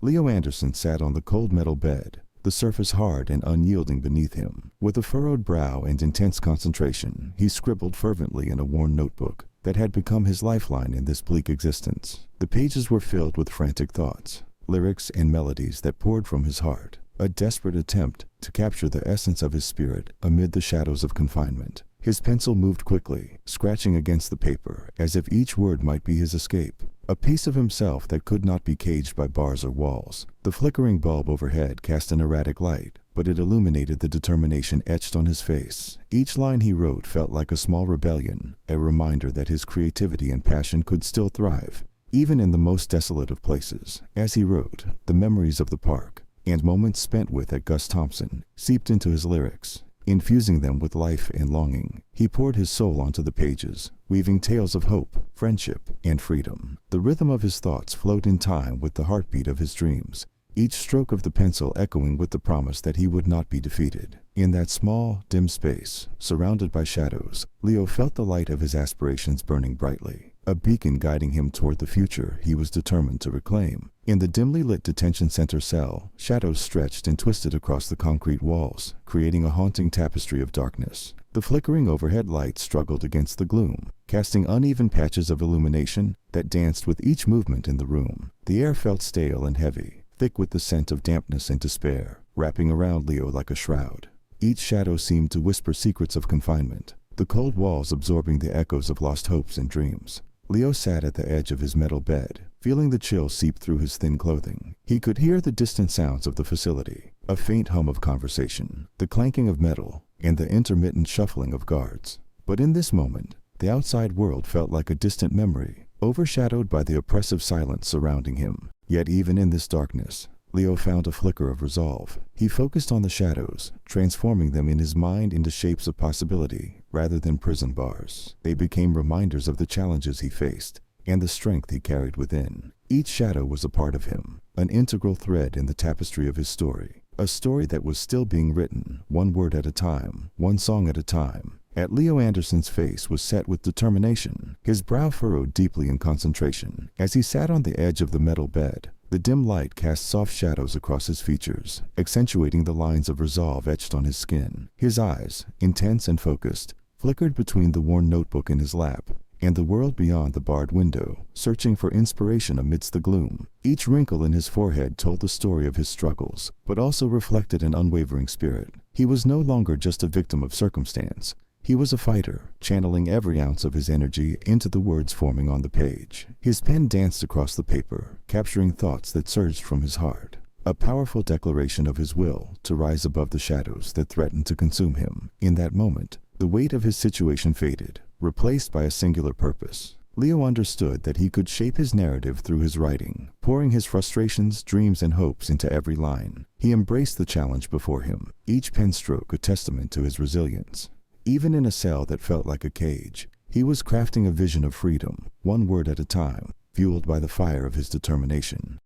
Leo Anderson sat on the cold metal bed, the surface hard and unyielding beneath him. With a furrowed brow and intense concentration, he scribbled fervently in a worn notebook that had become his lifeline in this bleak existence. The pages were filled with frantic thoughts, lyrics and melodies that poured from his heart, a desperate attempt to capture the essence of his spirit amid the shadows of confinement. His pencil moved quickly, scratching against the paper as if each word might be his escape, a piece of himself that could not be caged by bars or walls. The flickering bulb overhead cast an erratic light, but it illuminated the determination etched on his face. Each line he wrote felt like a small rebellion, a reminder that his creativity and passion could still thrive, even in the most desolate of places. As he wrote, the memories of the park and moments spent with at Gus Thompson seeped into his lyrics, infusing them with life and longing. He poured his soul onto the pages, weaving tales of hope, friendship, and freedom. The rhythm of his thoughts flowed in time with the heartbeat of his dreams, each stroke of the pencil echoing with the promise that he would not be defeated. In that small, dim space, surrounded by shadows, Leo felt the light of his aspirations burning brightly, a beacon guiding him toward the future he was determined to reclaim. In the dimly lit detention center cell, shadows stretched and twisted across the concrete walls, creating a haunting tapestry of darkness. The flickering overhead lights struggled against the gloom, casting uneven patches of illumination that danced with each movement in the room. The air felt stale and heavy, thick with the scent of dampness and despair, wrapping around Leo like a shroud. Each shadow seemed to whisper secrets of confinement, the cold walls absorbing the echoes of lost hopes and dreams. Leo sat at the edge of his metal bed, feeling the chill seep through his thin clothing. He could hear the distant sounds of the facility, a faint hum of conversation, the clanking of metal, and the intermittent shuffling of guards. But in this moment, the outside world felt like a distant memory, overshadowed by the oppressive silence surrounding him. Yet even in this darkness, Leo found a flicker of resolve. He focused on the shadows, transforming them in his mind into shapes of possibility rather than prison bars. They became reminders of the challenges he faced and the strength he carried within. Each shadow was a part of him, an integral thread in the tapestry of his story, a story that was still being written, one word at a time, one song at a time. Leo Anderson's face was set with determination, his brow furrowed deeply in concentration. As he sat on the edge of the metal bed, the dim light cast soft shadows across his features, accentuating the lines of resolve etched on his skin. His eyes, intense and focused, flickered between the worn notebook in his lap and the world beyond the barred window, searching for inspiration amidst the gloom. Each wrinkle in his forehead told the story of his struggles, but also reflected an unwavering spirit. He was no longer just a victim of circumstance. He was a fighter, channeling every ounce of his energy into the words forming on the page. His pen danced across the paper, capturing thoughts that surged from his heart, a powerful declaration of his will to rise above the shadows that threatened to consume him. In that moment, the weight of his situation faded, replaced by a singular purpose. Leo understood that he could shape his narrative through his writing, pouring his frustrations, dreams, and hopes into every line. He embraced the challenge before him, each pen stroke a testament to his resilience. Even in a cell that felt like a cage, he was crafting a vision of freedom, one word at a time, fueled by the fire of his determination.